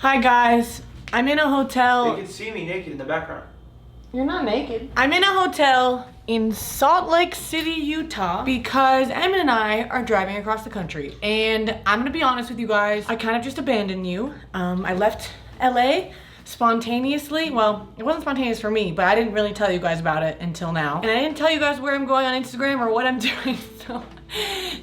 Hi guys, I'm in a hotel. They can see me naked in the background. You're not naked. I'm in a hotel in Salt Lake City, Utah, because Emma and I are driving across the country. And I'm gonna be honest with you guys, I kind of just abandoned you. I left LA spontaneously. Well, it wasn't spontaneous for me, but I didn't really tell you guys about it until now. And I didn't tell you guys where I'm going on Instagram or what I'm doing, so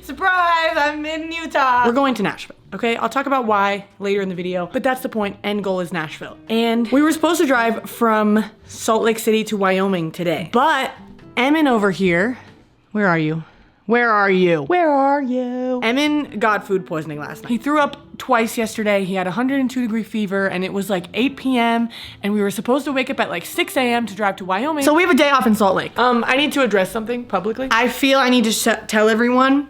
surprise, I'm in Utah. We're going to Nashville. Okay, I'll talk about why later in the video, but that's the point. End goal is Nashville. And we were supposed to drive from Salt Lake City to Wyoming today, but Emin over here, where are you? Where are you? Where are you? Emin got food poisoning last night. He threw up twice yesterday. He had 102-degree fever and it was like 8 p.m. and we were supposed to wake up at like 6 a.m. to drive to Wyoming. So we have a day off in Salt Lake. I need to address something publicly. I feel I need to tell everyone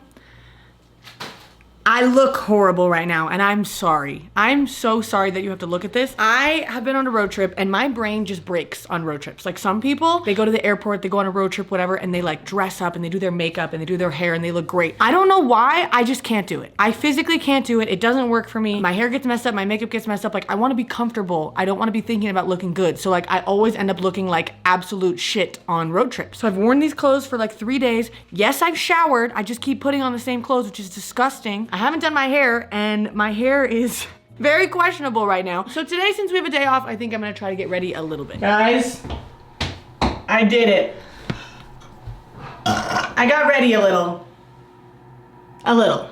I look horrible right now, and I'm sorry. I'm so sorry that you have to look at this. I have been on a road trip, and my brain just breaks on road trips. Like some people, they go to the airport, they go on a road trip, whatever, and they like dress up, and they do their makeup, and they do their hair, and they look great. I don't know why, I just can't do it. I physically can't do it. It doesn't work for me. My hair gets messed up, my makeup gets messed up. Like I wanna be comfortable. I don't wanna be thinking about looking good. So like I always end up looking like absolute shit on road trips. So I've worn these clothes for like 3 days. Yes, I've showered. I just keep putting on the same clothes, which is disgusting. I haven't done my hair, and my hair is very questionable right now. So today, since we have a day off, I think I'm gonna try to get ready a little bit. Guys, I did it. I got ready a little. A little.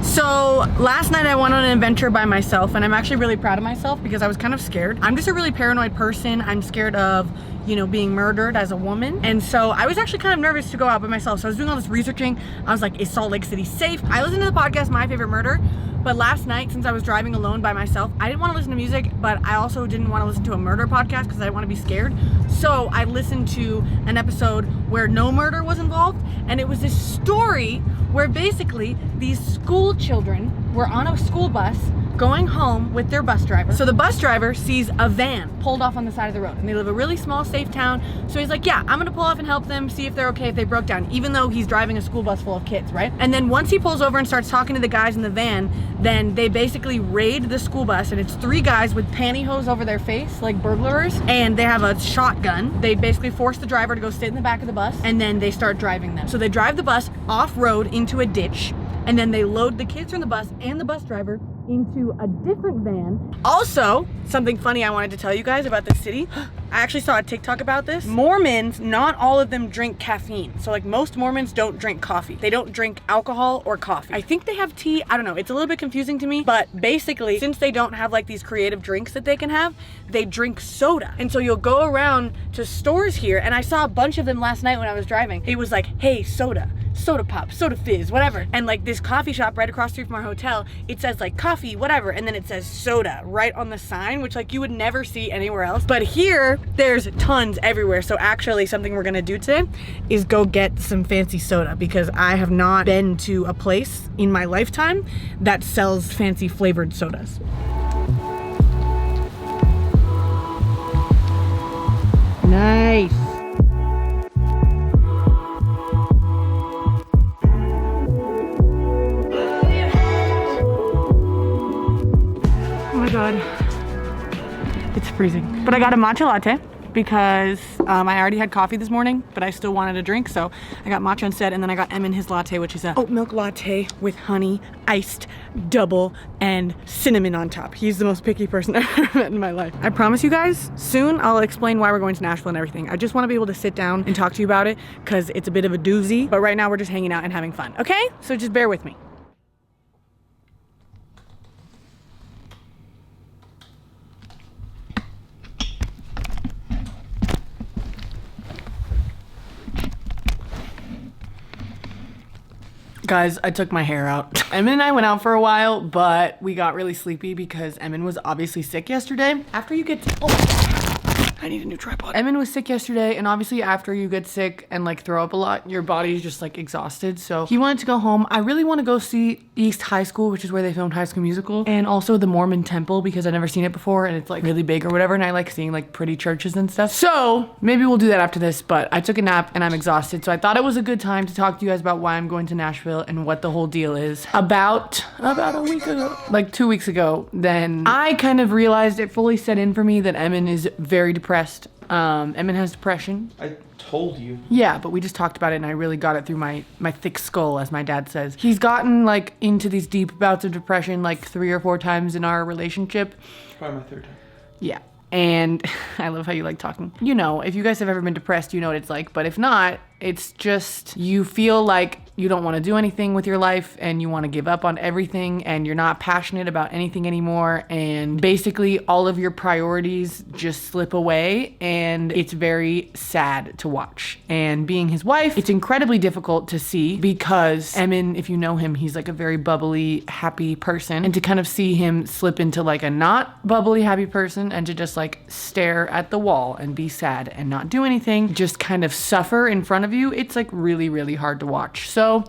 So last night I went on an adventure by myself, and I'm actually really proud of myself because I was kind of scared. I'm just a really paranoid person. I'm scared of, you know, being murdered as a woman. And so I was actually kind of nervous to go out by myself. So I was doing all this researching. I was like, is Salt Lake City safe? I listened to the podcast, My Favorite Murder. But last night, since I was driving alone by myself, I didn't want to listen to music, but I also didn't want to listen to a murder podcast because I didn't want to be scared. So I listened to an episode where no murder was involved, and it was this story where basically these school children were on a school bus going home with their bus driver. So the bus driver sees a van pulled off on the side of the road, and they live a really small, safe town. So he's like, yeah, I'm gonna pull off and help them, see if they're okay if they broke down, even though he's driving a school bus full of kids, right? And then once he pulls over and starts talking to the guys in the van, then they basically raid the school bus, and it's 3 guys with pantyhose over their face, like burglars, and they have a shotgun. They basically force the driver to go sit in the back of the bus, and then they start driving them. So they drive the bus off-road into a ditch, and then they load the kids from the bus and the bus driver into a different van. Also, something funny I wanted to tell you guys about this city. I actually saw a TikTok about this. Mormons, not all of them drink caffeine. So like most Mormons don't drink coffee. They don't drink alcohol or coffee. I think they have tea. I don't know. It's a little bit confusing to me, but basically, since they don't have like these creative drinks that they can have, they drink soda. And so you'll go around to stores here, and I saw a bunch of them last night when I was driving. It was like, hey, soda pop, soda fizz, whatever. And like this coffee shop right across the street from our hotel, it says like coffee, whatever, and then it says soda right on the sign, which like you would never see anywhere else. But here, there's tons everywhere. So actually something we're gonna do today is go get some fancy soda, because I have not been to a place in my lifetime that sells fancy flavored sodas. Nice. Oh my God, it's freezing. But I got a matcha latte because I already had coffee this morning, but I still wanted a drink, so I got matcha instead. And then I got Emin his latte, which is a oat milk latte with honey, iced, double, and cinnamon on top. He's the most picky person I've ever met in my life. I promise you guys, soon I'll explain why we're going to Nashville and everything. I just want to be able to sit down and talk to you about it because it's a bit of a doozy, but right now we're just hanging out and having fun, okay? So just bear with me. Guys, I took my hair out. Emin and I went out for a while, but we got really sleepy because Emin was obviously sick yesterday. After you get to, oh. I need a new tripod. Emin was sick yesterday, and obviously after you get sick and like throw up a lot, your body is just like exhausted. So he wanted to go home. I really want to go see East High School, which is where they filmed High School Musical, and also the Mormon Temple because I've never seen it before and it's like really big or whatever, and I like seeing like pretty churches and stuff. So maybe we'll do that after this, but I took a nap and I'm exhausted, so I thought it was a good time to talk to you guys about why I'm going to Nashville and what the whole deal is. About a week ago, like 2 weeks ago, then I kind of realized it fully set in for me that Emin is very depressed. Emin has depression. I told you. Yeah, but we just talked about it and I really got it through my thick skull, as my dad says. He's gotten like into these deep bouts of depression like 3 or 4 times in our relationship. Probably my 3rd time. Yeah. And I love how you like talking. You know, if you guys have ever been depressed, you know what it's like. But if not, it's just you feel like you don't want to do anything with your life and you want to give up on everything and you're not passionate about anything anymore, and basically all of your priorities just slip away, and it's very sad to watch. And being his wife, it's incredibly difficult to see because Emin, if you know him, he's like a very bubbly, happy person, and to kind of see him slip into like a not bubbly, happy person and to just like stare at the wall and be sad and not do anything, just kind of suffer in front of you, it's like really, really hard to watch. So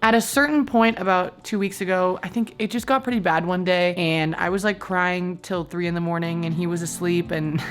at a certain point about 2 weeks ago, I think it just got pretty bad one day, and I was like crying till 3 in the morning and he was asleep, and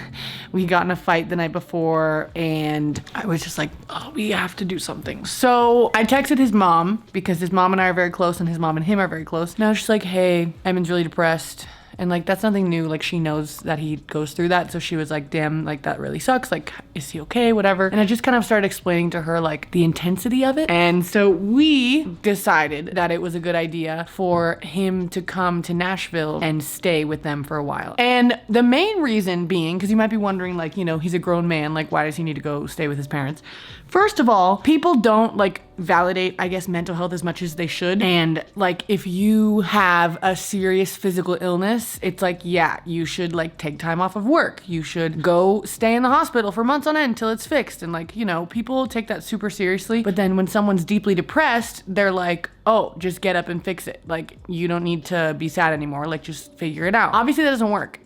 we got in a fight the night before, and I was just like, oh, we have to do something. So I texted his mom because his mom and I are very close and his mom and him are very close. And I was just like, hey, Emin's really depressed. And like, that's nothing new. Like, she knows that he goes through that. So she was like, damn, like that really sucks. Like, is he okay? Whatever. And I just kind of started explaining to her like the intensity of it. And so we decided that it was a good idea for him to come to Nashville and stay with them for a while. And the main reason being, because you might be wondering, like, you know, he's a grown man. Like, why does he need to go stay with his parents? First of all, people don't like validate, I guess, mental health as much as they should. And like, if you have a serious physical illness, it's like, yeah, you should like take time off of work. You should go stay in the hospital for months on end until it's fixed. And like, you know, people take that super seriously. But then when someone's deeply depressed, they're like, oh, just get up and fix it. Like, you don't need to be sad anymore. Like, just figure it out. Obviously that doesn't work.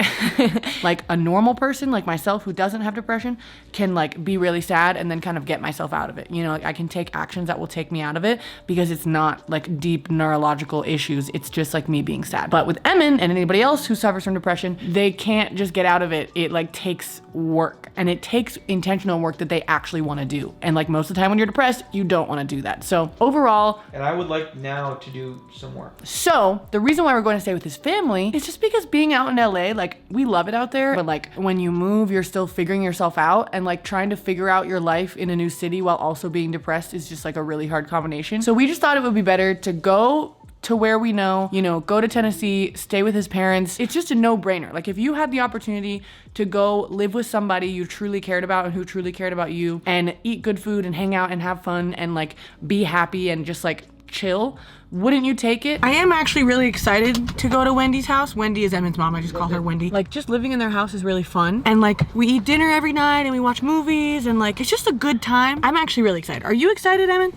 Like a normal person like myself who doesn't have depression can like be really sad and then kind of get myself out of it. You know, like I can take actions that will take me out of it because it's not like deep neurological issues. It's just like me being sad. But with Emin and anybody else who suffers from depression, they can't just get out of it. It like takes work, and it takes intentional work that they actually want to do. And like most of the time when you're depressed, you don't want to do that. So overall, and I would like now to do some work. So the reason why we're going to stay with his family is just because being out in LA, like we love it out there, but like when you move, you're still figuring yourself out, and like trying to figure out your life in a new city while also being depressed is just like a really hard combination. So we just thought it would be better to go to where we know, you know, go to Tennessee, stay with his parents. It's just a no-brainer. Like if you had the opportunity to go live with somebody you truly cared about and who truly cared about you, and eat good food and hang out and have fun and like be happy and just like chill, wouldn't you take it? I am actually really excited to go to Wendy's house. Wendy is Emin's mom. I just call her Wendy. Like, just living in their house is really fun. And like, we eat dinner every night and we watch movies, and like, it's just a good time. I'm actually really excited. Are you excited, Emin?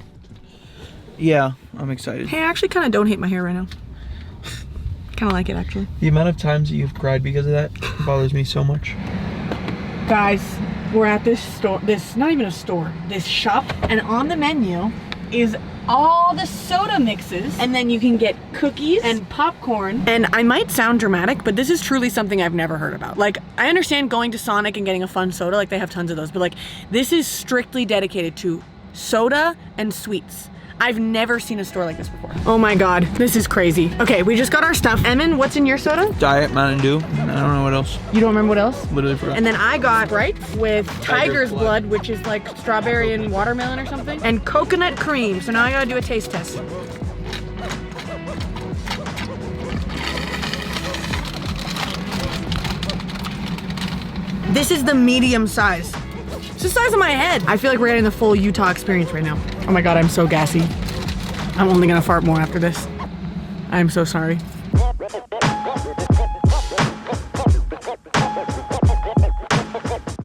Yeah, I'm excited. Hey, I actually kind of don't hate my hair right now. Kind of like it, actually. The amount of times that you've cried because of that bothers me so much. Guys, we're at this store, not even a store, this shop, and on the menu is all the soda mixes, and then you can get cookies and popcorn. And I might sound dramatic, but this is truly something I've never heard about. Like, I understand going to Sonic and getting a fun soda, like they have tons of those, but like, this is strictly dedicated to soda and sweets. I've never seen a store like this before. Oh my God, this is crazy. Okay, we just got our stuff. Emin, what's in your soda? Diet Mountain Dew. I don't know what else. You don't remember what else? Literally forgot. And then I got Sprite with Tiger's Blood, which is like strawberry and watermelon or something, and coconut cream. So now I gotta do a taste test. This is the medium size. It's the size of my head. I feel like we're getting the full Utah experience right now. Oh my God, I'm so gassy. I'm only gonna fart more after this. I'm so sorry.